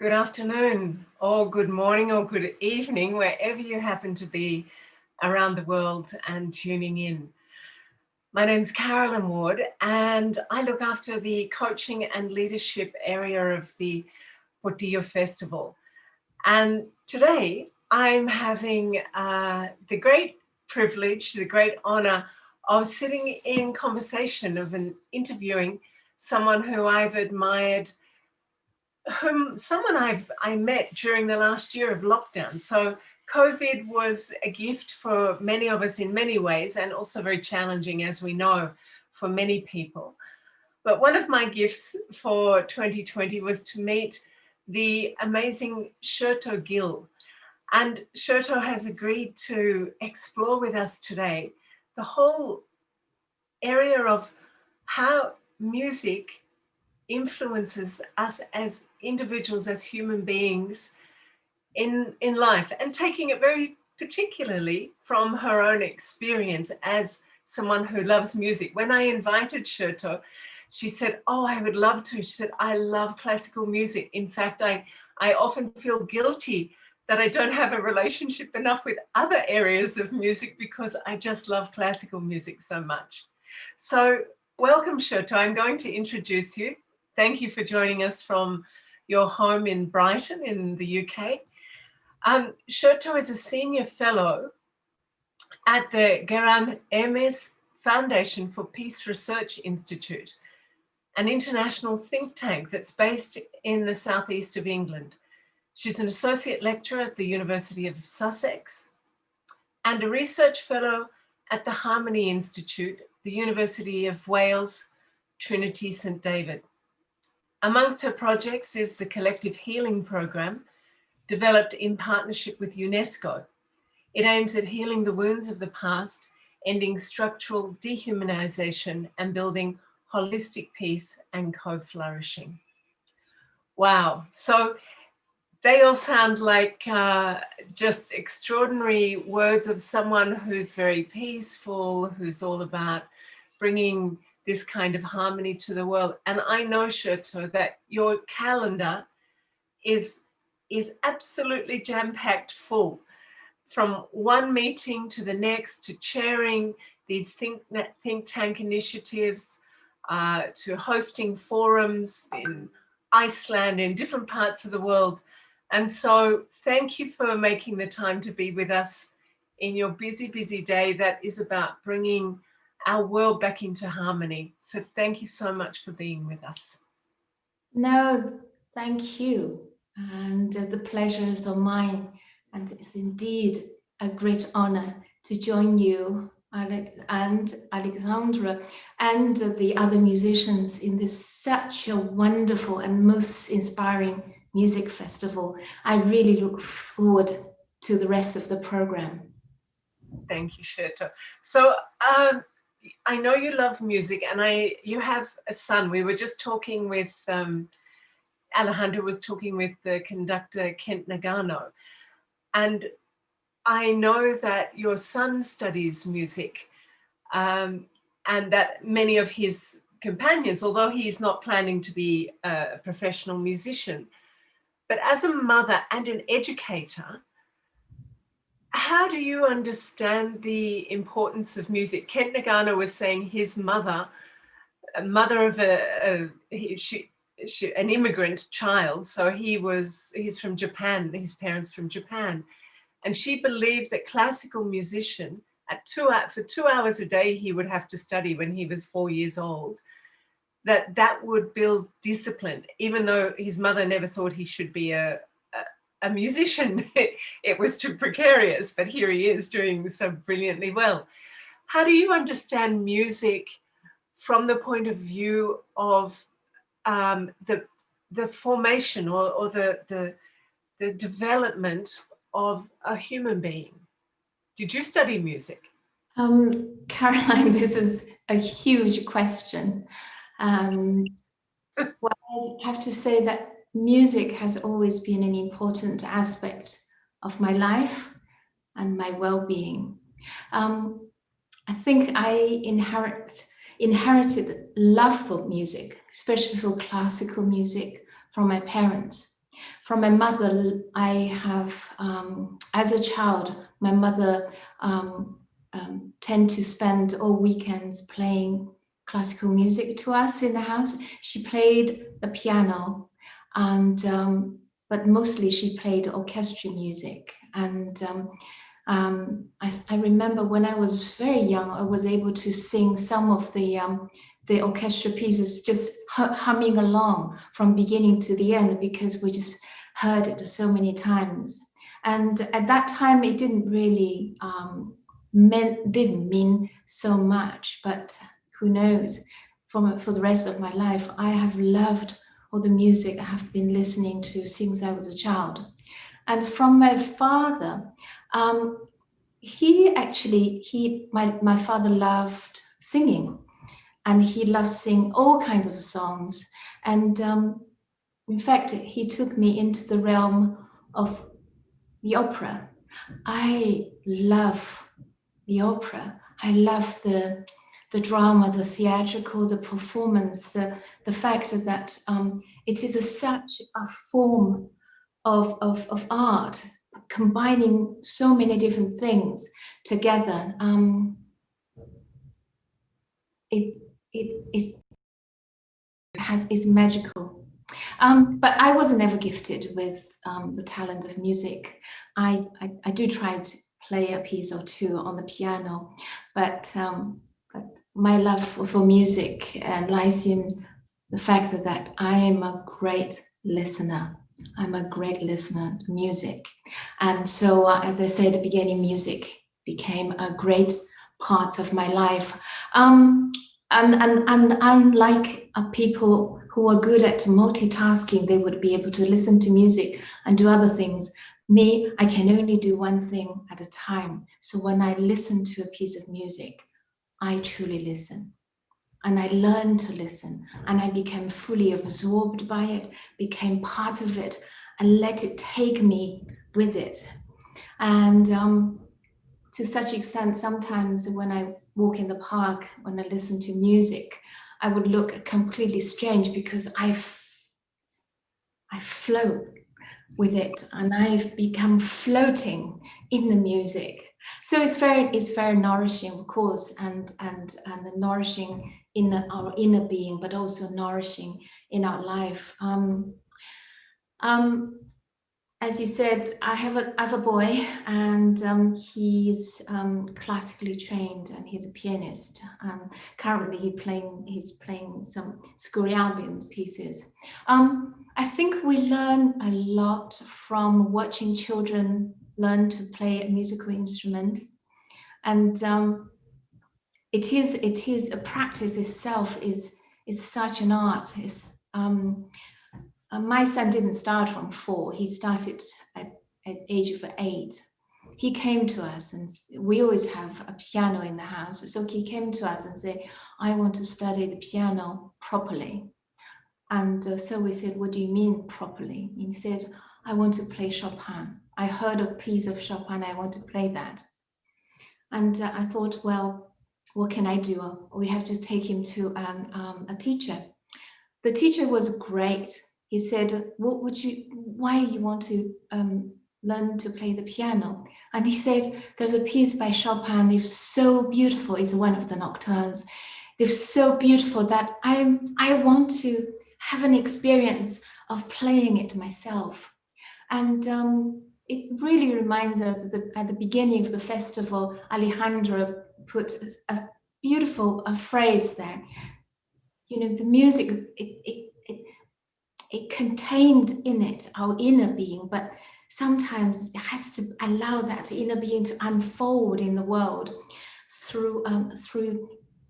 Good afternoon, or good morning, or good evening, wherever you happen to be around the world and tuning in. My name's Carolyn Ward, and I look after the coaching and leadership area of the Portillo Festival. And today I'm having the great privilege, the great honor of sitting in conversation and interviewing someone who I've admired, someone I met during the last year of lockdown. So COVID was a gift for many of us in many ways, and also very challenging, as we know, for many people. But one of my gifts for 2020 was to meet the amazing Scherto Gill. And Scherto has agreed to explore with us today the whole area of how music influences us as individuals, as human beings in life, and taking it very particularly from her own experience as someone who loves music. When I invited Scherto, she said, "Oh, I would love to." She said, "I love classical music. In fact, I often feel guilty that I don't have a relationship enough with other areas of music because I just love classical music so much." So welcome, Scherto. I'm going to introduce you. Thank you for joining us from your home in Brighton in the UK. Scherto is a senior fellow at the Geran Hermes Foundation for Peace Research Institute, an international think tank that's based in the southeast of England. She's an associate lecturer at the University of Sussex and a research fellow at the Harmony Institute, the University of Wales, Trinity, St. David. Amongst her projects is the Collective Healing Program, developed in partnership with UNESCO. It aims at healing the wounds of the past, ending structural dehumanization, and building holistic peace and co-flourishing. Wow. So they all sound like just extraordinary words of someone who's very peaceful, who's all about bringing this kind of harmony to the world. And I know, Scherto, that your calendar is absolutely jam-packed full, from one meeting to the next, to chairing these think tank initiatives, to hosting forums in Iceland, in different parts of the world. And so thank you for making the time to be with us in your busy, busy day that is about bringing our world back into harmony. So thank you so much for being with us. No, thank you. And the pleasure is all mine. And it's indeed a great honor to join you, Alex and Alexandra, and the other musicians in this such a wonderful and most inspiring music festival. I really look forward to the rest of the program. Thank you, Scherto. So I know you love music, and you have a son. We were just talking with, Alejandra was talking with the conductor Kent Nagano, and I know that your son studies music, and that many of his companions, although he's not planning to be a professional musician, but as a mother and an educator, how do you understand the importance of music? Kent Nagano was saying his mother, a mother of an immigrant child, so he's from Japan, his parents from Japan, and she believed that classical musician, for 2 hours a day he would have to study when he was 4 years old, that would build discipline, even though his mother never thought he should be a musician. It was too precarious, but here he is doing so brilliantly well. How do you understand music from the point of view of the formation or the development of a human being? Did you study music? Caroline, this is a huge question. Well, I have to say that music has always been an important aspect of my life and my well-being. I think I inherited love for music, especially for classical music, from my parents. From my mother, I have, as a child, my mother tend to spend all weekends playing classical music to us in the house. She played the piano, and but mostly she played orchestral music. And I remember when I was very young, I was able to sing some of the orchestral pieces, just humming along from beginning to the end, because we just heard it so many times. And at that time, it didn't really didn't mean so much, but who knows? For the rest of my life, I have loved all the music I have been listening to since I was a child. And from my father, my father loved singing, and he loved singing all kinds of songs. And in fact, he took me into the realm of the opera. I love the opera. I love the drama, the theatrical, the performance, the fact that it is such a form of art, combining so many different things together. It is magical. But I was never gifted with the talent of music. I do try to play a piece or two on the piano, but my love for music lies in the fact that I am a great listener. I'm a great listener to music. And so, as I said at the beginning, music became a great part of my life. And unlike people who are good at multitasking, they would be able to listen to music and do other things. Me, I can only do one thing at a time. So when I listen to a piece of music, I truly listen. And I learned to listen, and I became fully absorbed by it, became part of it, and let it take me with it. And to such extent, sometimes when I walk in the park, when I listen to music, I would look completely strange, because I float with it, and I've become floating in the music. So it's very nourishing, of course, and nourishing in our inner being, but also nourishing in our life. As you said, I have a boy, and he's classically trained, and he's a pianist. Currently, he's playing some Scriabin pieces. I think we learn a lot from watching children learn to play a musical instrument, and it is a practice itself is such an art. My son didn't start from 4. He started at age of 8. He came to us, and we always have a piano in the house. So he came to us and said, I want to study the piano properly. And so we said, what do you mean properly? He said, I want to play Chopin. I heard a piece of Chopin, I want to play that. And I thought, well, what can I do? We have to take him to a teacher. The teacher was great. He said, why do you want to learn to play the piano? And he said, there's a piece by Chopin, it's so beautiful, it's one of the nocturnes. They're so beautiful that I want to have an experience of playing it myself. And it really reminds us at the beginning of the festival, Alejandra put a beautiful phrase there. You know, the music, it contained in it our inner being, but sometimes it has to allow that inner being to unfold in the world through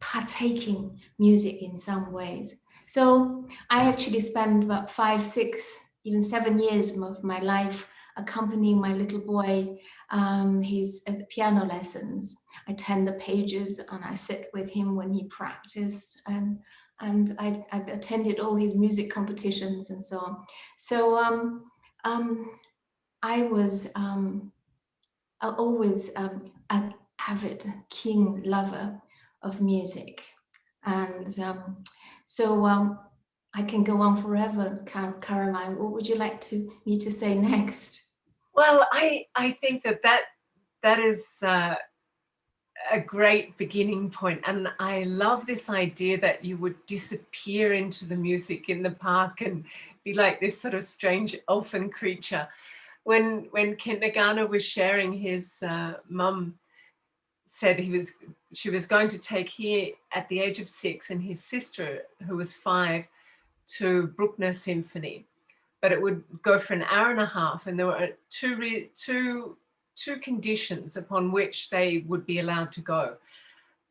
partaking music in some ways. So I actually spent about 5, 6, even 7 years of my life accompanying my little boy his piano lessons. I turned the pages and I sit with him when he practiced, and I'd attended all his music competitions and so on. So I was always an avid, keen lover of music. And I can go on forever, Caroline. What would you like me to say next? Well, I think that is a great beginning point. And I love this idea that you would disappear into the music in the park and be like this sort of strange elfin creature. When Kent Nagano was sharing, his mum said she was going to take he at the age of 6 and his sister, who was 5, to Bruckner Symphony, but it would go for an hour and a half, and there were two conditions upon which they would be allowed to go.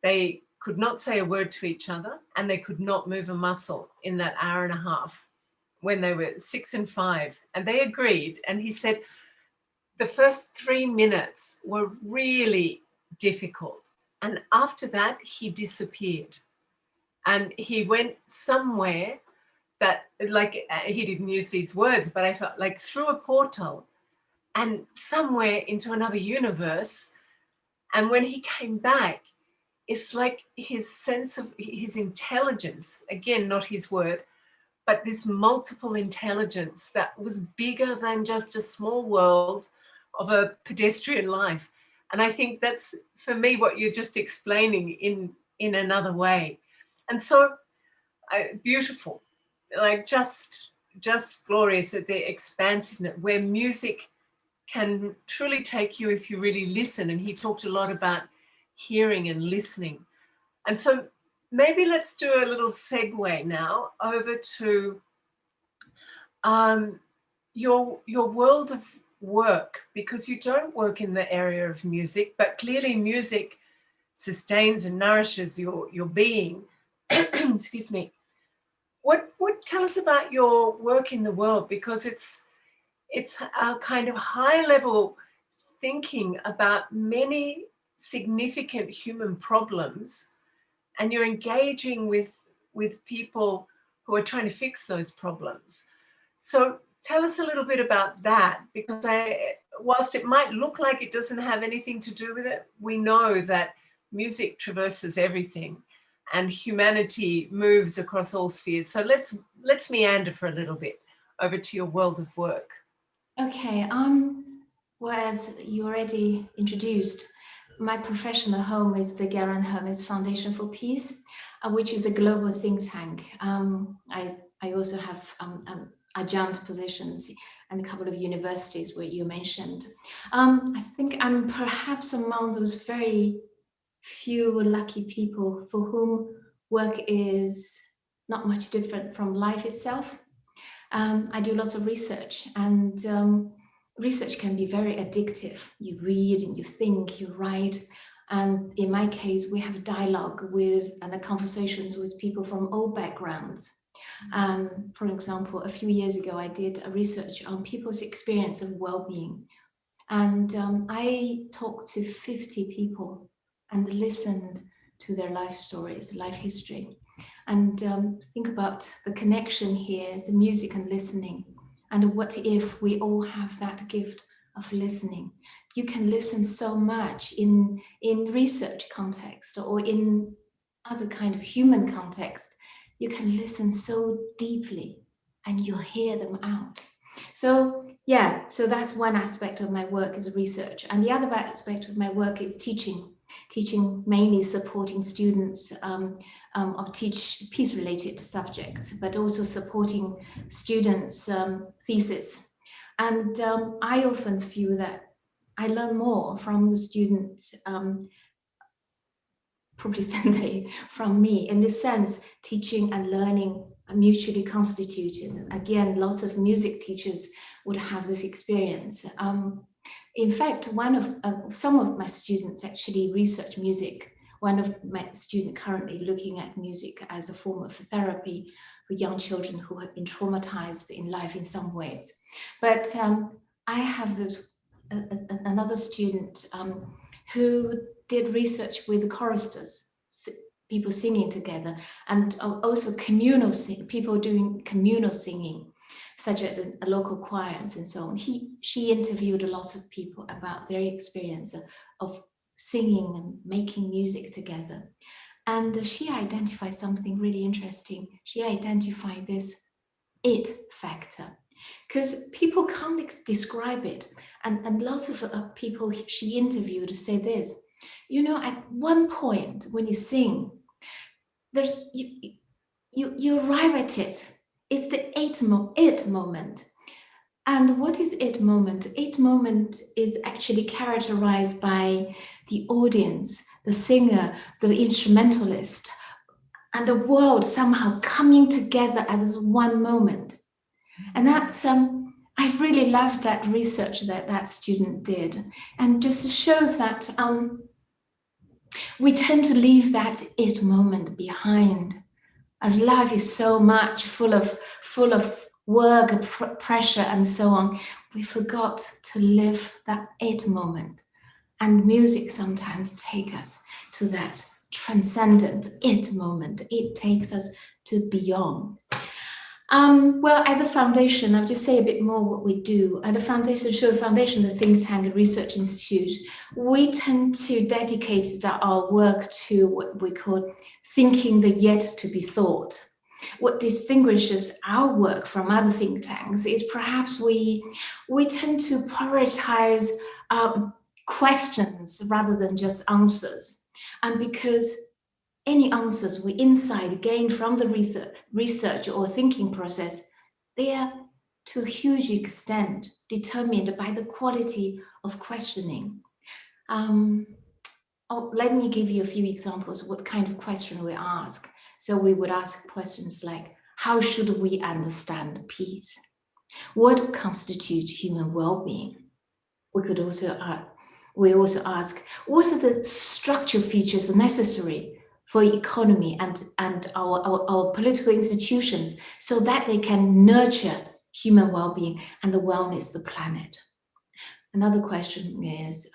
They could not say a word to each other, and they could not move a muscle in that hour and a half when they were 6 and 5. And they agreed. And he said the first 3 minutes were really difficult. And after that, he disappeared. And he went somewhere that, like, he didn't use these words, but I felt like through a portal and somewhere into another universe. And when he came back, it's like his sense of his intelligence, again, not his word, but this multiple intelligence that was bigger than just a small world of a pedestrian life. And I think that's, for me, what you're just explaining in another way. And so beautiful, like just glorious at the expansiveness, where music can truly take you if you really listen. And he talked a lot about hearing and listening. And so maybe let's do a little segue now over to your world of work, because you don't work in the area of music, but clearly music sustains and nourishes your being. Excuse me. What tell us about your work in the world, because it's a kind of high level thinking about many significant human problems, and you're engaging with people who are trying to fix those problems. So tell us a little bit about that, because whilst it might look like it doesn't have anything to do with it, we know that music traverses everything and humanity moves across all spheres. So let's meander for a little bit over to your world of work. Okay, well, as you already introduced, my professional home is the Garan Hermes Foundation for Peace, which is a global think tank. I also have adjunct positions and a couple of universities where you mentioned. I think I'm perhaps among those very few lucky people for whom work is not much different from life itself. I do lots of research, and research can be very addictive. You read and you think, you write. And in my case, we have dialogue with and the conversations with people from all backgrounds. For example, a few years ago, I did a research on people's experience of well-being. And I talked to 50 people and listened to their life stories, life history. And think about the connection here is music and listening. And what if we all have that gift of listening? You can listen so much in research context or in other kind of human context. You can listen so deeply and you'll hear them out. So yeah, so that's one aspect of my work is research. And the other aspect of my work is teaching mainly supporting students or teach peace-related subjects, but also supporting students' thesis. And I often feel that I learn more from the students probably than they from me. In this sense, teaching and learning are mutually constituted. Again, lots of music teachers would have this experience. In fact, some of my students actually research music. One of my students currently looking at music as a form of therapy for young children who have been traumatized in life in some ways. But I have another student who did research with choristers, people singing together, and also people doing communal singing, such as local choirs and so on. She interviewed a lot of people about their experience of singing and making music together. And she identified something really interesting. She identified this it factor, because people can't describe it. And lots of people she interviewed say this, you know, at one point when you sing, there's you arrive at it. It's the it moment. And what is it moment? It moment is actually characterized by the audience, the singer, the instrumentalist, and the world somehow coming together at this one moment. And that's I really loved that research that student did, and just shows that we tend to leave that it moment behind, as life is so much full of work, pressure, and so on. We forgot to live that it moment, and music sometimes takes us to that transcendent it moment. It takes us to beyond. Well, at the foundation, I'll just say a bit more what we do. At the foundation, the think tank and research institute, we tend to dedicate our work to what we call thinking the yet to be thought. What distinguishes our work from other think tanks is perhaps we tend to prioritize questions rather than just answers. And because any answers we insight gained from the research or thinking process, they are to a huge extent determined by the quality of questioning. Let me give you a few examples of what kind of question we ask. So we would ask questions like, how should we understand peace? What constitutes human well-being? We also ask, what are the structural features necessary for economy and our political institutions so that they can nurture human well-being and the wellness of the planet? Another question is,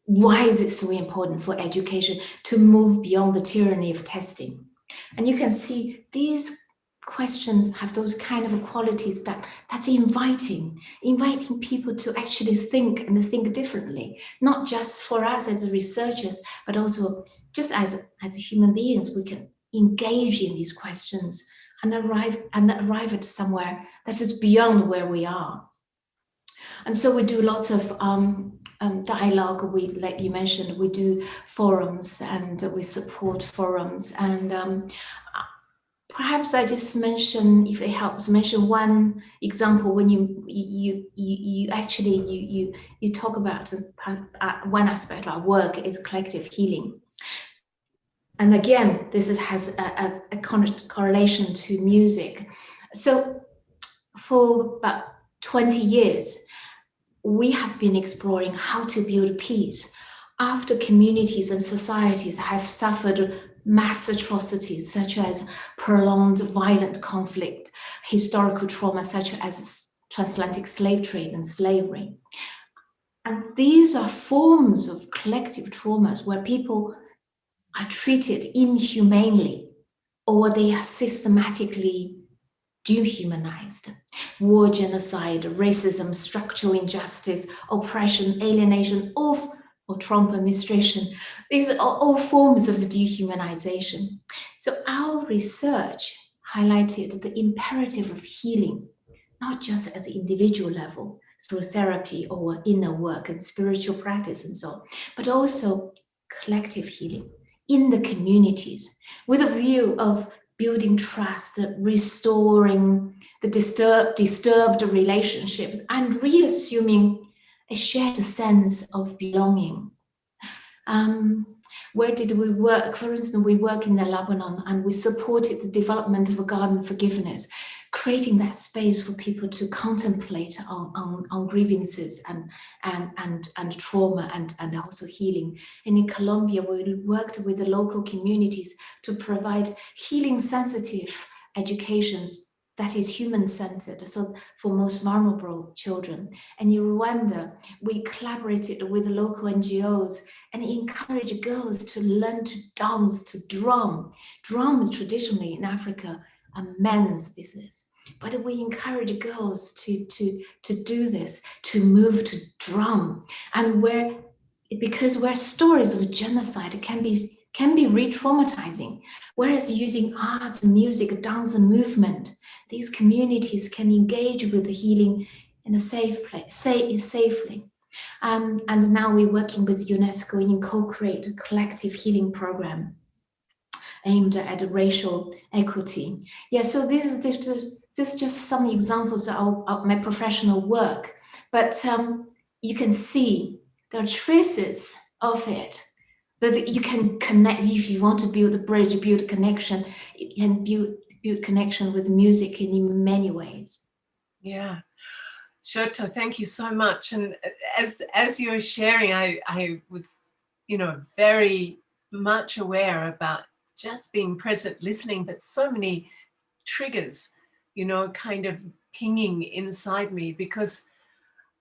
why is it so important for education to move beyond the tyranny of testing? And you can see these questions have those kind of qualities that's inviting people to actually think and think differently, not just for us as researchers, but also just as human beings. We can engage in these questions and arrive at somewhere that is beyond where we are. And so we do lots of dialogue. Like you mentioned, we do forums and we support forums. And perhaps I just mention, if it helps, mention one example when you actually talk about one aspect of our work is collective healing. And again, this has a correlation to music. So for about 20 years, we have been exploring how to build peace after communities and societies have suffered mass atrocities such as prolonged violent conflict, historical trauma such as transatlantic slave trade and slavery. And these are forms of collective traumas where people are treated inhumanely or they are systematically dehumanized. War, genocide, racism, structural injustice, oppression, alienation, or Trump administration. These are all forms of dehumanization. So our research highlighted the imperative of healing, not just at the individual level through therapy or inner work and spiritual practice and so on, but also collective healing in the communities with a view of building trust, restoring the disturbed relationships, and reassuming a shared sense of belonging. Where did we work? For instance, we work in Lebanon and we supported the development of a garden forgiveness, creating that space for people to contemplate on grievances and trauma and also healing. And in Colombia, we worked with the local communities to provide healing sensitive educations that is human-centered, so for most vulnerable children. And in Rwanda, we collaborated with local NGOs and encouraged girls to learn to dance, to drum. Drum traditionally in Africa a men's business, but we encourage girls to do this, to move to drum, and where stories of genocide can be can be re-traumatizing. Whereas using art, music, dance, and movement, these communities can engage with the healing in a safe place, safely. And now we're working with UNESCO in co-create a collective healing program aimed at racial equity. Yeah, so this is just some examples of my professional work, but you can see there are traces of it that you can connect. If you want to build a bridge, build a connection, you can build connection with music in many ways. Yeah. Scherto, thank you so much. And as you were sharing, I was, very much aware about just being present, listening, but so many triggers, kind of pinging inside me, because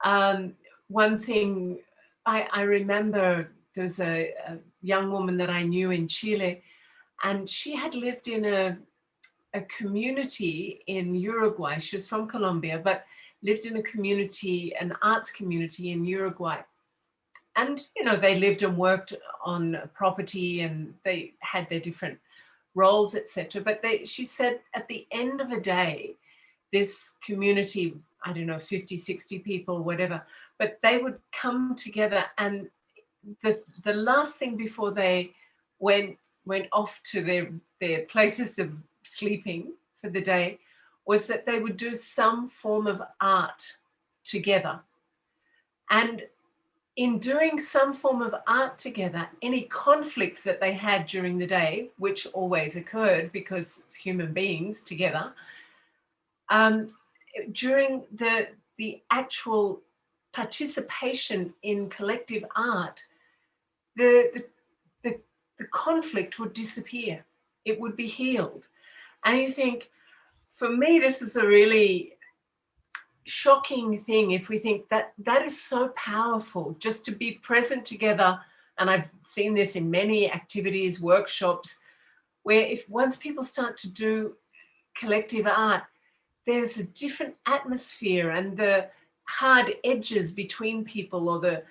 one thing I remember, there was a young woman that I knew in Chile, and she had lived in a community in Uruguay. She was from Colombia, but lived in a community, an arts community in Uruguay. And, they lived and worked on property, and they had their different roles, etc. But she said at the end of a day, this community, I don't know, 50, 60 people, whatever, but they would come together, and the last thing before they went off to their places of sleeping for the day was that they would do some form of art together. And in doing some form of art together, any conflict that they had during the day, which always occurred because it's human beings together, during the actual participation in collective art, the conflict would disappear. It would be healed. And you think, for me, this is a really shocking thing if we think that that is so powerful, just to be present together. And I've seen this in many activities, workshops, where if once people start to do collective art, there's a different atmosphere, and the hard edges between people, or the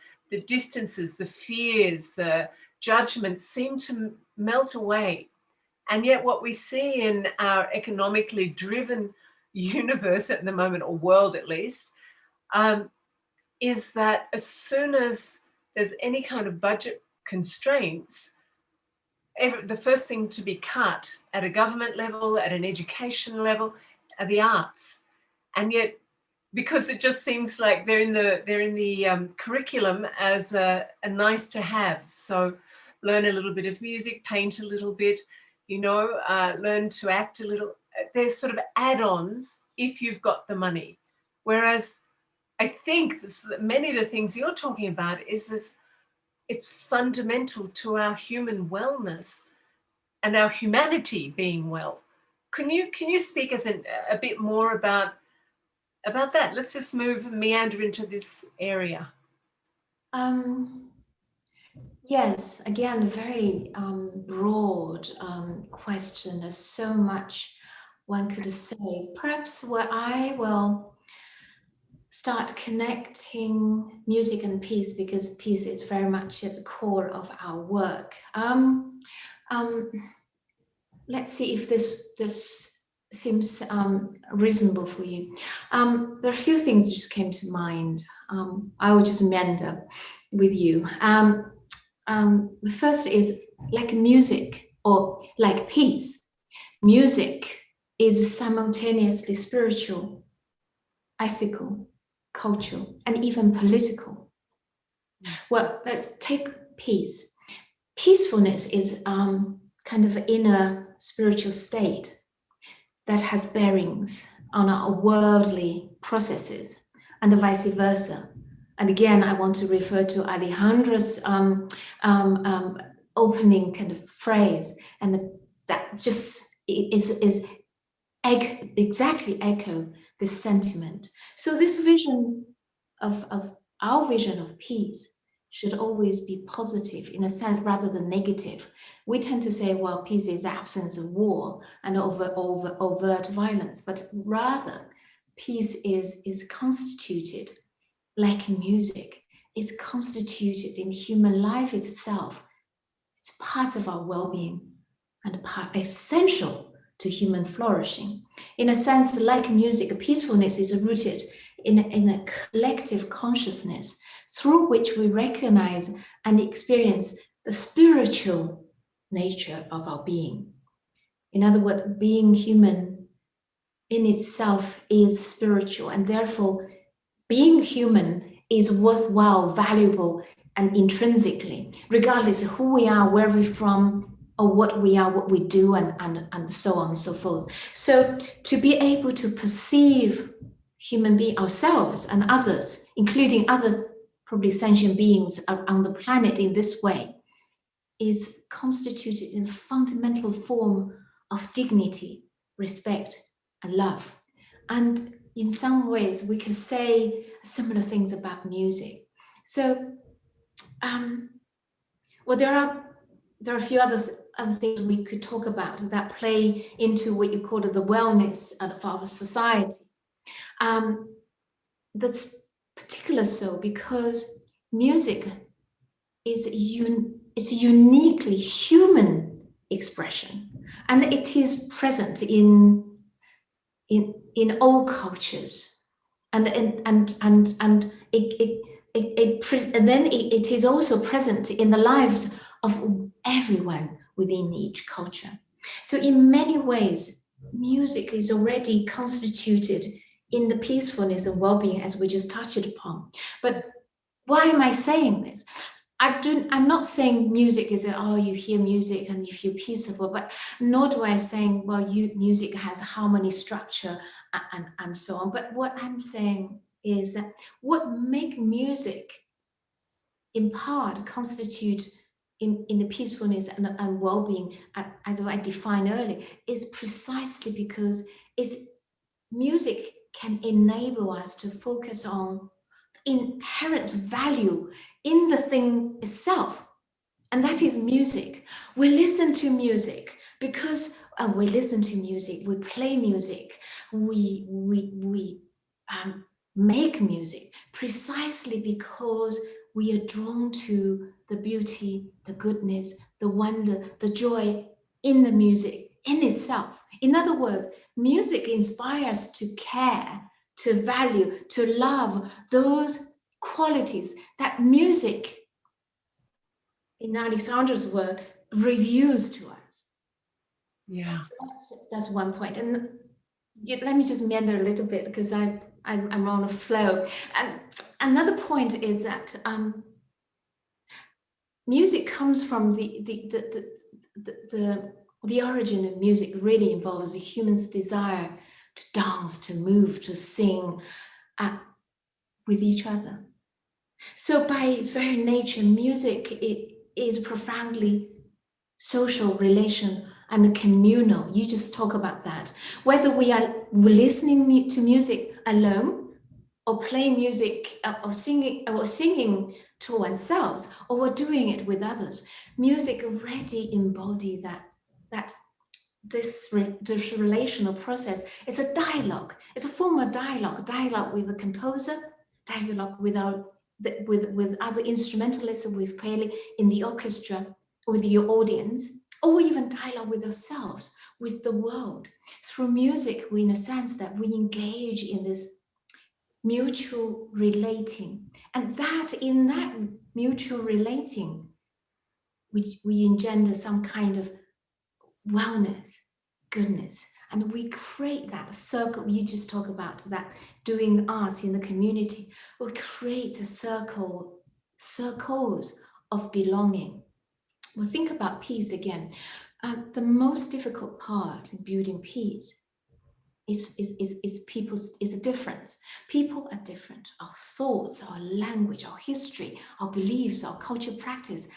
distances, the fears, the judgments seem to melt away. And yet what we see in our economically driven universe at the moment, or world at least, is that as soon as there's any kind of budget constraints, the first thing to be cut at a government level, at an education level, are the arts. And yet, because it just seems like they're in the curriculum as a nice to have. So learn a little bit of music, paint a little bit, learn to act a little. They're sort of add-ons if you've got the money. Whereas I think many of the things you're talking about is this, it's fundamental to our human wellness and our humanity being well. Can you speak a bit more about that? Let's just meander into this area. Yes, again, a very broad question. There's so much one could say. Perhaps where I will start connecting music and peace, because peace is very much at the core of our work. Let's see if this seems reasonable for you. There are a few things that just came to mind. I will just meander with you. The first is like music, or like peace. Music is simultaneously spiritual, ethical, cultural, and even political. Well, let's take peace. Peacefulness is kind of inner spiritual state that has bearings on our worldly processes, and vice versa. And again, I want to refer to Alejandra's opening kind of phrase, and that just is exactly echo this sentiment. So this vision of our vision of peace should always be positive in a sense rather than negative. We tend to say, well, peace is absence of war and overt violence, but rather peace is constituted like music, is constituted in human life itself. It's part of our well-being and part essential to human flourishing. In a sense, like music, peacefulness is rooted in a collective consciousness through which we recognize and experience the spiritual nature of our being. In other words, being human in itself is spiritual, and therefore being human is worthwhile, valuable, and intrinsically, regardless of who we are, where we're from, or what we are, what we do, and so on and so forth. So to be able to perceive human being, ourselves and others, including other probably sentient beings on the planet in this way, is constituted in a fundamental form of dignity, respect, and love. And in some ways, we can say similar things about music. So, well, there are a few other things we could talk about that play into what you call the wellness of our society. That's particular so because music is it's a uniquely human expression, and it is present in all cultures, and it is also present in the lives of everyone within each culture. So in many ways, music is already constituted in the peacefulness and well-being, as we just touched upon. But why am I saying this? I'm not saying music is you hear music and you feel peaceful, but nor do I saying, music has harmony, structure, and so on. But what I'm saying is that what make music in part constitute in the peacefulness and well-being, as I defined earlier, is precisely because music can enable us to focus on inherent value in the thing itself, and that is music. We listen to music because we listen to music, we play music, we make music precisely because we are drawn to the beauty, the goodness, the wonder, the joy in the music in itself. In other words, music inspires to care, to value, to love those qualities that music, in Alexandra's word, reveals to us. Yeah. So that's one point. And let me just meander a little bit because I'm on a flow. And another point is that music comes from the origin of music really involves a human's desire to dance, to move, to sing with each other. So by its very nature, music is profoundly social, relation, and communal. You just talk about that. Whether we're listening to music alone, or playing music, or singing to ourselves, or we're doing it with others, music already embodies that this relational process is a dialogue. It's a form of dialogue with the composer, dialogue with other instrumentalists we've played in the orchestra, with your audience, or even dialogue with ourselves, with the world. Through music, we, in a sense, that we engage in this mutual relating, and that in that mutual relating, we engender some kind of wellness, goodness, and we create that circle. You just talk about that doing arts in the community. We create a circles of belonging. Well, think about peace again. The most difficult part in building peace is a difference. People are different. Our thoughts, our language, our history, our beliefs, our culture practice,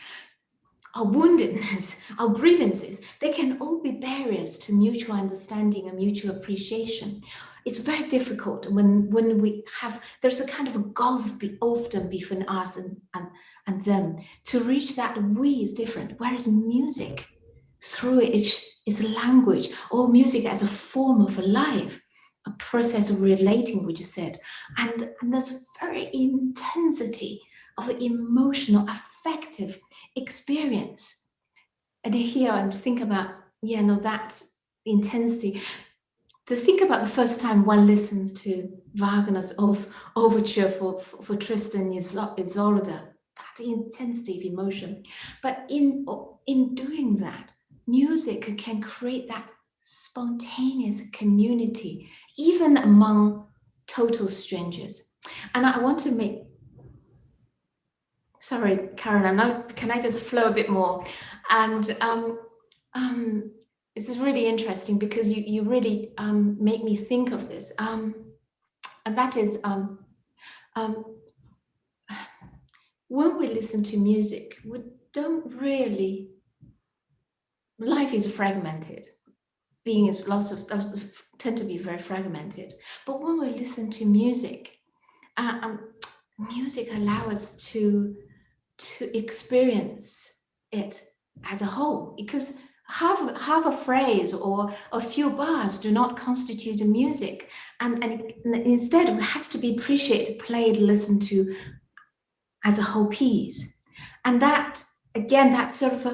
our woundedness, our grievances, they can all be barriers to mutual understanding and mutual appreciation. It's very difficult when there's a kind of a gulf often between us and them. To reach that we is different, whereas music, through its language, or music as a form of life, a process of relating, we just said, and there's very intensity of emotional, affective experience And here I'm thinking about, yeah, no, that intensity. To think about the first time one listens to Wagner's overture for Tristan and Isolde, that intensity of emotion. But in doing that, music can create that spontaneous community, even among total strangers. And I want to make, sorry, Karen, can I just flow a bit more? And this is really interesting because you really make me think of this. And that is when we listen to music, we don't really, life is fragmented. Being is lots of tend to be very fragmented. But when we listen to music, music allows us to experience it as a whole, because half a phrase or a few bars do not constitute a music, and instead it has to be appreciated, played, listened to as a whole piece. And that, again, that sort of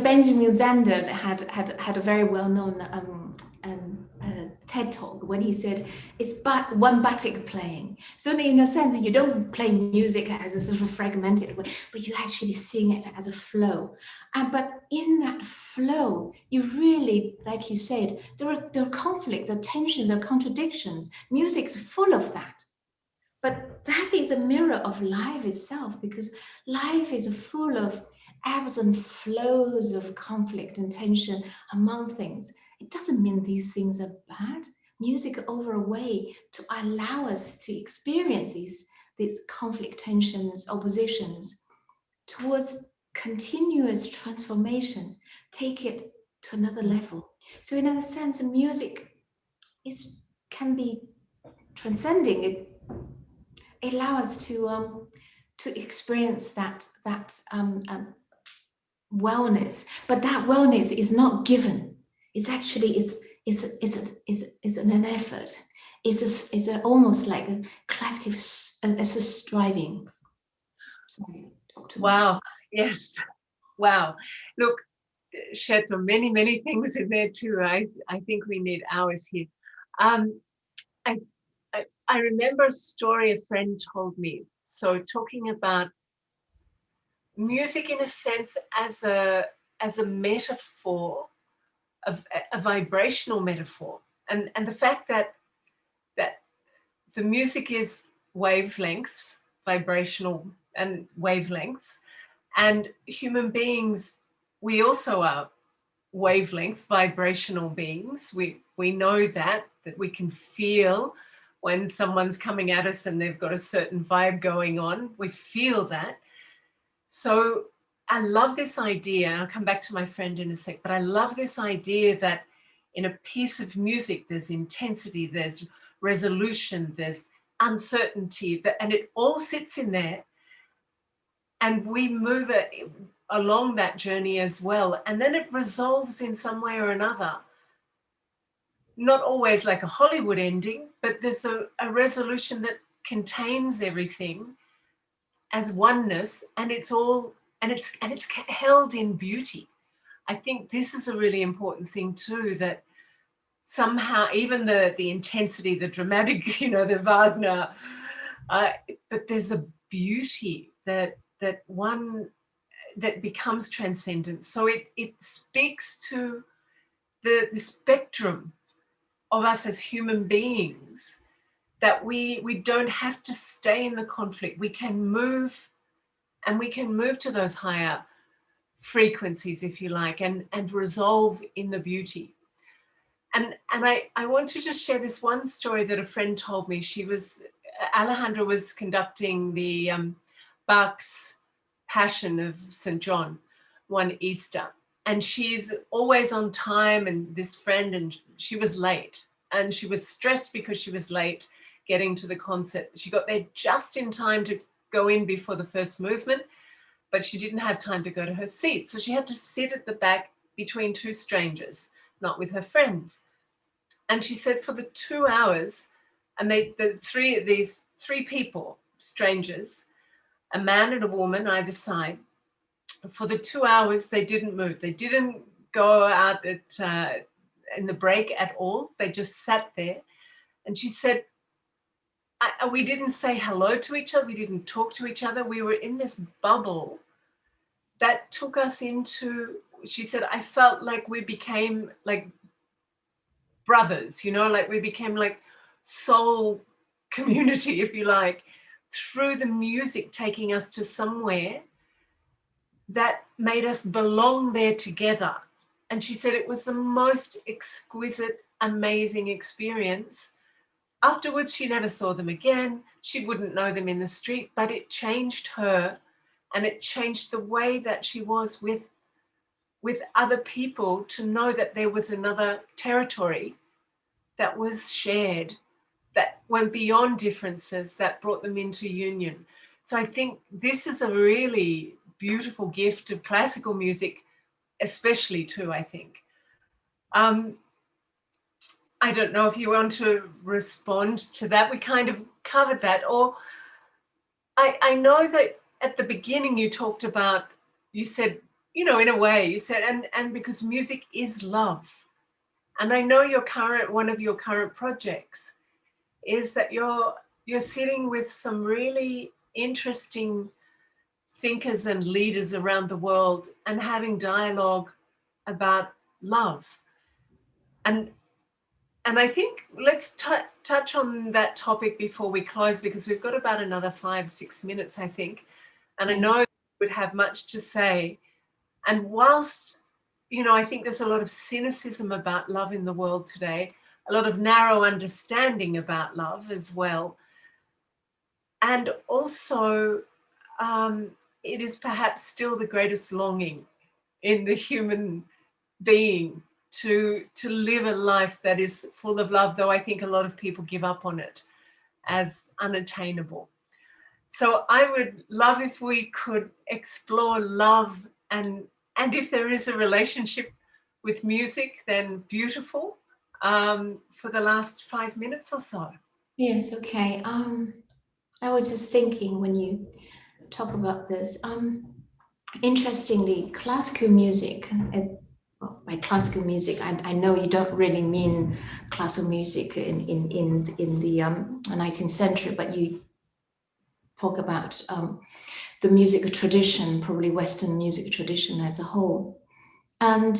Benjamin Zander had a very well-known TED talk when he said it's but one batik playing. So in a sense, you don't play music as a sort of fragmented way, but you actually sing it as a flow. But in that flow, you really, like you said, there are conflict, there are tension, there are contradictions. Music's full of that. But that is a mirror of life itself, because life is full of ebbs and flows of conflict and tension among things. It doesn't mean these things are bad. Music over a way to allow us to experience these conflict, tensions, oppositions towards continuous transformation, take it to another level. So in a sense, music can be transcending. It allows us to experience that wellness, but that wellness is not given. It's actually is an effort. Is almost like a collective, as a striving. Sorry, Dr. Wow. Yes. Wow. Look, Scherto, many things in there too. I think we need hours here. I remember a story a friend told me. So talking about music in a sense as a metaphor, of a vibrational metaphor, and the fact that the music is wavelengths, vibrational and wavelengths, and human beings, we also are wavelength, vibrational beings. We know that we can feel when someone's coming at us and they've got a certain vibe going on. We feel that. So I love this idea, and I'll come back to my friend in a sec, but I love this idea that in a piece of music, there's intensity, there's resolution, there's uncertainty, and it all sits in there. And we move it along that journey as well. And then it resolves in some way or another. Not always like a Hollywood ending, but there's a resolution that contains everything as oneness, and it's held in beauty. I think this is a really important thing too, that somehow even the intensity, the dramatic, the Wagner, but there's a beauty that becomes transcendent. So it speaks to the spectrum of us as human beings, that we don't have to stay in the conflict. We can move, and we can move to those higher frequencies, if you like, and resolve in the beauty. And I want to just share this one story that a friend told me. Alejandra was conducting the Bach's Passion of St. John one Easter, and she's always on time, and this friend, and she was late, and she was stressed because she was late getting to the concert. She got there just in time to go in before the first movement, but she didn't have time to go to her seat. So she had to sit at the back between two strangers, not with her friends. And she said for the 2 hours, and these three people, strangers, a man and a woman either side, for the 2 hours, they didn't move. They didn't go out in the break at all. They just sat there. And she said, we didn't say hello to each other. We didn't talk to each other. We were in this bubble that took us into, she said, I felt like we became like brothers, like we became like soul community, if you like, through the music taking us to somewhere that made us belong there together. And she said it was the most exquisite, amazing experience. Afterwards, she never saw them again. She wouldn't know them in the street, but it changed her, and it changed the way that she was with other people, to know that there was another territory that was shared, that went beyond differences, that brought them into union. So I think this is a really beautiful gift of classical music, especially too, I think. I don't know if you want to respond to that. We kind of covered that. Or I know that at the beginning you talked about, you said, in a way, you said, and because music is love. And I know one of your current projects is that you're sitting with some really interesting thinkers and leaders around the world and having dialogue about love. And I think let's touch on that topic before we close, because we've got about another 5-6 minutes, I think. And I know you would have much to say. And whilst, I think there's a lot of cynicism about love in the world today, a lot of narrow understanding about love as well. And also, it is perhaps still the greatest longing in the human being to live a life that is full of love, though I think a lot of people give up on it as unattainable. So I would love if we could explore love, and if there is a relationship with music, then beautiful, for the last 5 minutes or so. Yes, okay. I was just thinking when you talk about this, interestingly, classical music, by classical music, I know you don't really mean classical music in the 19th century, but you talk about the music tradition, probably Western music tradition as a whole. And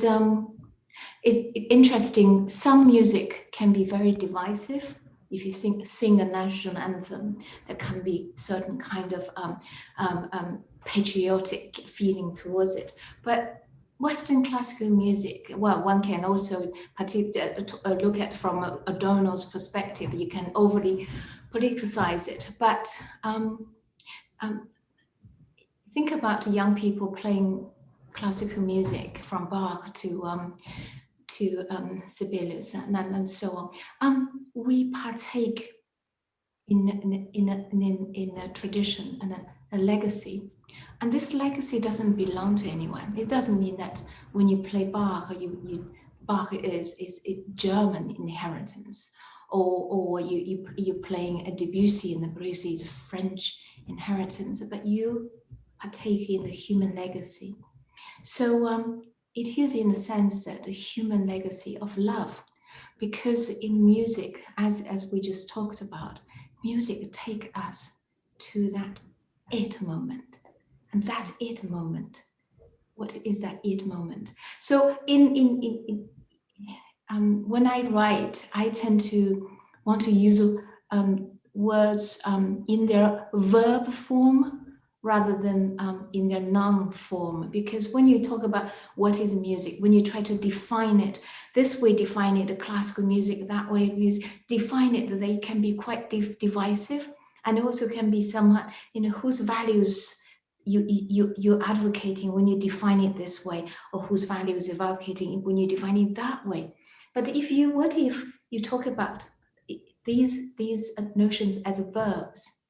it's interesting, some music can be very divisive. If you sing a national anthem, there can be certain kind of patriotic feeling towards it. But Western classical music, well, one can also look at from Adorno's perspective. You can overly politicize it, but think about young people playing classical music from Bach to Sibelius and so on. We partake in a tradition and a legacy, and this legacy doesn't belong to anyone. It doesn't mean that when you play Bach, Bach is German inheritance, or you're playing a Debussy, and the Debussy is a French inheritance, but you partake in the human legacy. So it is in a sense that a human legacy of love, because in music, as we just talked about, music take us to that it moment. And that it moment, what is that it moment? So when I write, I tend to want to use words in their verb form rather than in their noun form. Because when you talk about what is music, when you try to define it, this way define it, the classical music, that way define it, they can be quite divisive, and also can be somewhat, whose values you're advocating when you define it this way, or whose values you're advocating when you define it that way. But what if you talk about these notions as verbs?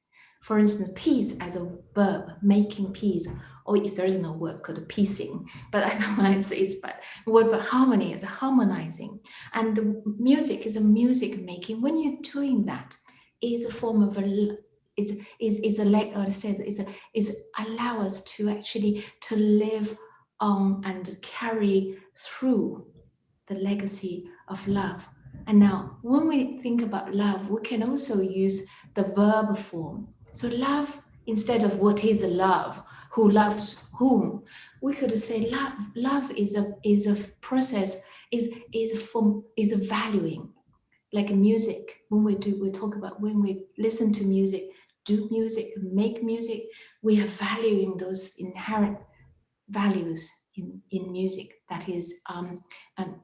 For instance, peace as a verb, making peace, or if there is no word called piecing, but otherwise it's but word but harmony is harmonizing, and the music is a music making. When you're doing that, is a form of allow us to actually to live on and carry through the legacy of love. And now, when we think about love, we can also use the verb form. So love, instead of what is love, who loves whom, we could say love is a process, is a valuing. Like music, when we talk about when we listen to music, do music, make music, we are valuing those inherent values in music, that is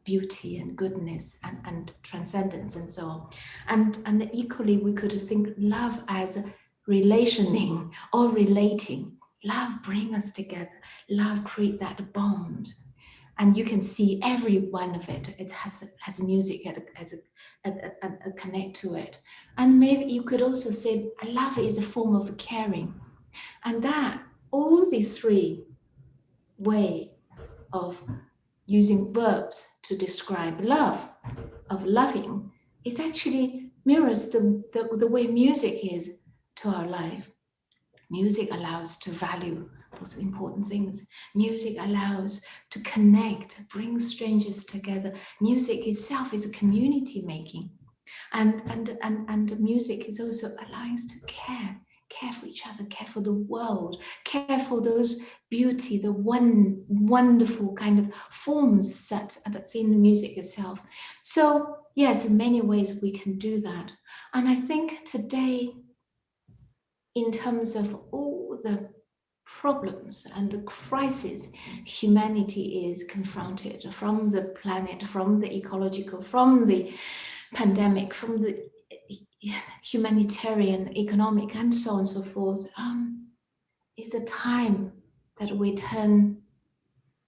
beauty and goodness and transcendence and so on. And equally, we could think love as relationing or relating. Love bring us together. Love create that bond. And you can see every one of it. It has music as a connect to it. And maybe you could also say love is a form of caring. And that all these three way of using verbs to describe love, of loving, is actually mirrors the way music is to our life. Music allows to value those important things. Music allows to connect, bring strangers together. Music itself is a community making. And music is also allowing us to care for each other, care for the world, care for those beauty, the wonderful kind of forms that's in the music itself. So yes, in many ways we can do that. And I think today, in terms of all the problems and the crises humanity is confronted, from the planet, from the ecological, from the pandemic, from the humanitarian, economic, and so on and so forth, it's a time that we turn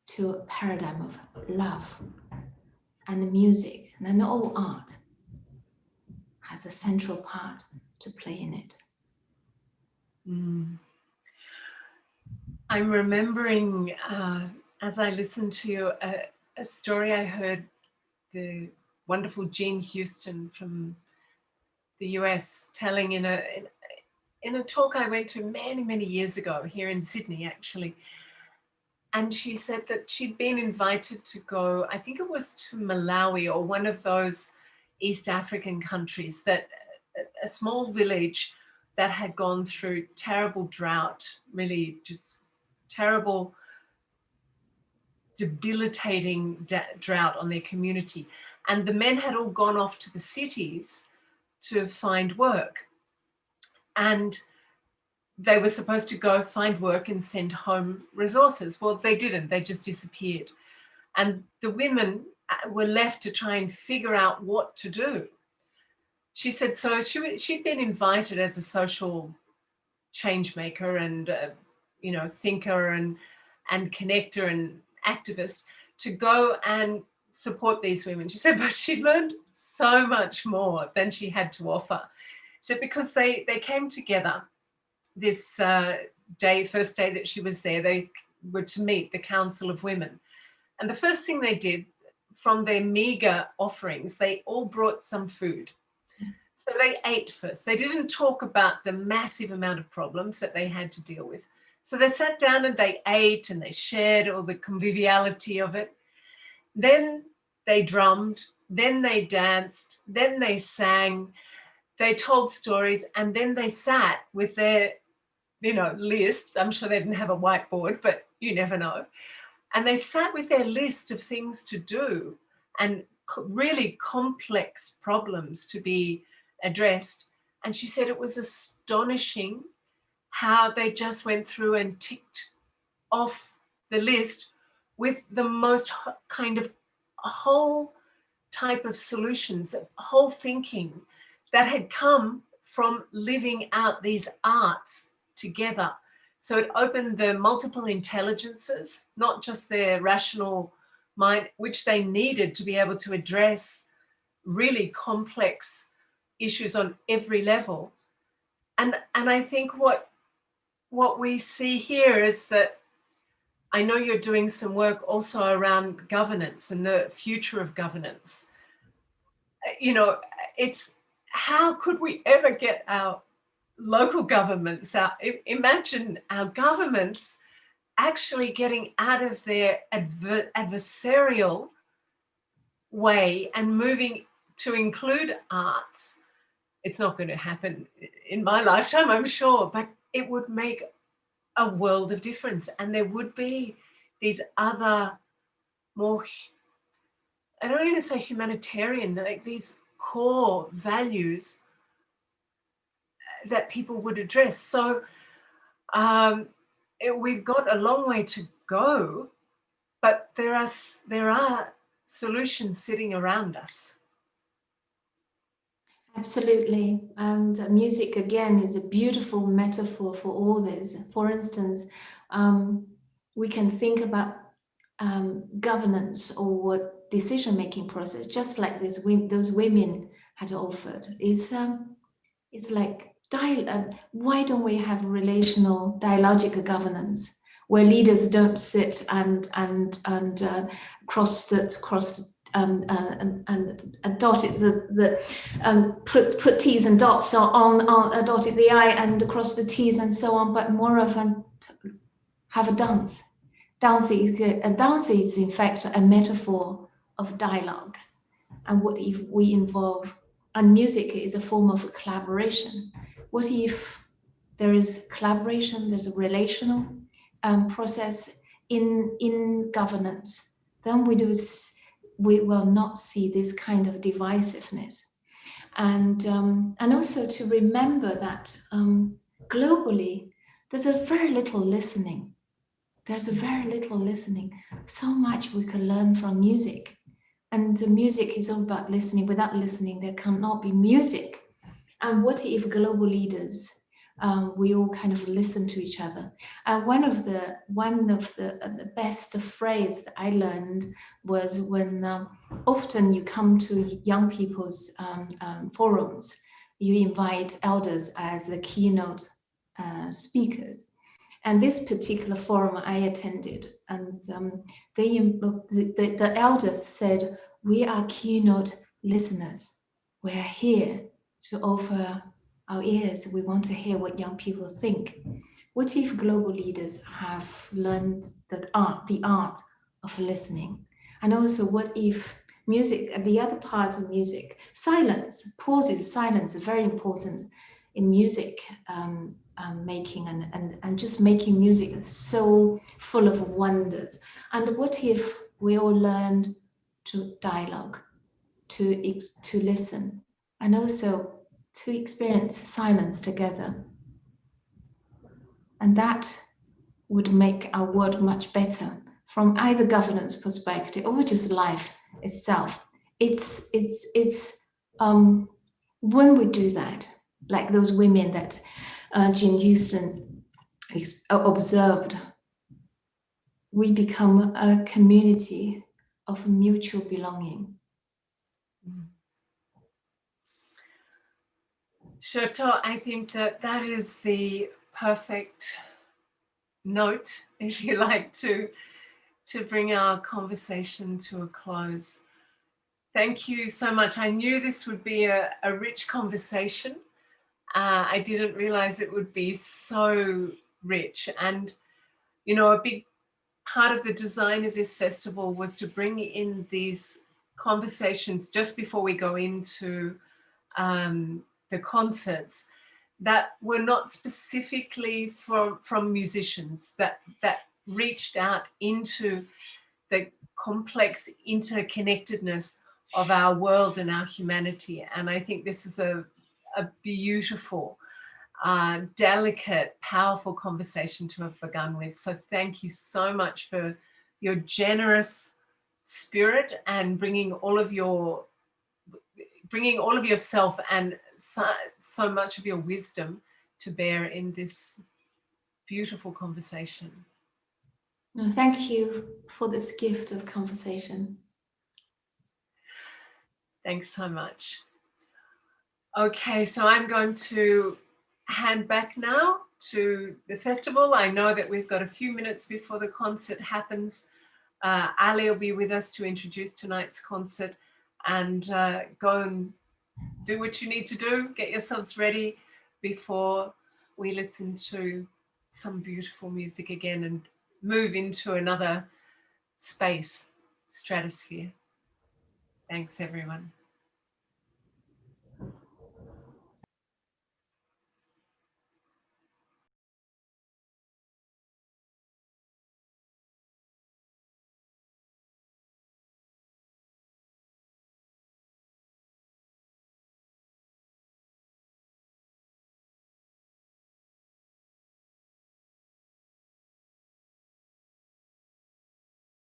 to a paradigm of love, and music and all art has a central part to play in it. I'm remembering as I listened to you a story I heard, the wonderful Jean Houston from the US telling in a talk I went to many years ago here in Sydney, actually. And she said that she'd been invited to go, I think it was to Malawi or one of those East African countries, that a small village that had gone through terrible drought, really just terrible, debilitating drought on their community. And the men had all gone off to the cities to find work. And they were supposed to go find work and send home resources. Well, they didn't, they just disappeared. And the women were left to try and figure out what to do. She said, so she'd been invited as a social change maker and, thinker and connector and activist to go and support these women. She said, but she learned so much more than she had to offer. She said, because they came together this first day that she was there, they were to meet the Council of Women. And the first thing they did, from their meager offerings, they all brought some food. So they ate first. They didn't talk about the massive amount of problems that they had to deal with. So they sat down and they ate and they shared all the conviviality of it. Then they drummed, then they danced, then they sang, they told stories, and then they sat with their, list. I'm sure they didn't have a whiteboard, but you never know. And they sat with their list of things to do and really complex problems to be addressed. And she said it was astonishing how they just went through and ticked off the list with the most kind of a whole type of solutions, whole thinking that had come from living out these arts together. So it opened the multiple intelligences, not just their rational mind, which they needed to be able to address really complex issues on every level. And I think what we see here is that, I know you're doing some work also around governance and the future of governance. It's how could we ever get our local governments, imagine our governments actually getting out of their adversarial way and moving to include arts. It's not going to happen in my lifetime, I'm sure, but it would make a world of difference. And there would be these other more, I don't even say humanitarian, like these core values that people would address. So we've got a long way to go, but there are solutions sitting around us. Absolutely. And music, again, is a beautiful metaphor for all this. For instance, we can think about governance or what decision-making process, just like those women had offered. It's like, why don't we have relational dialogical governance where leaders don't sit and put T's and dots on dotted the I and across the T's and so on, but more of have a dance. Dance is good. And dance is in fact a metaphor of dialogue. And what if we involve, and music is a form of collaboration. What if there is collaboration, there's a relational process in governance? Then we will not see this kind of divisiveness. And also to remember that globally, there's a very little listening. There's a very little listening. So much we can learn from music. And the music is all about listening. Without listening, there cannot be music. And what if global leaders, we all kind of listen to each other? And one of the best phrase that I learned was when often you come to young people's forums, you invite elders as the keynote speakers. And this particular forum I attended, and the elders said, we are keynote listeners. We are here to offer our ears. We want to hear what young people think. What if global leaders have learned the art of listening? And also, what if music, the other part of music, silence, pauses, silence are very important in music making and just making music so full of wonders. And what if we all learned to dialogue, to listen, and also to experience silence together? And that would make our world much better from either governance perspective or just life itself. It's when we do that, like those women that Jean Houston observed, we become a community of mutual belonging. Scherto, I think that is the perfect note, if you like, to bring our conversation to a close. Thank you so much. I knew this would be a rich conversation. I didn't realize it would be so rich. And, you know, a big part of the design of this festival was to bring in these conversations just before we go into the concerts that were not specifically from musicians, that reached out into the complex interconnectedness of our world and our humanity. And I think this is a beautiful, delicate, powerful conversation to have begun with. So thank you so much for your generous spirit and bringing all of yourself and so much of your wisdom to bear in this beautiful conversation. No, thank you for this gift of conversation. Thanks so much. Okay, so I'm going to hand back now to the festival. I know that we've got a few minutes before the concert happens. Ali will be with us to introduce tonight's concert, and go and do what you need to do, get yourselves ready. before we listen to some beautiful music again and move into another space, stratosphere. Thanks, everyone.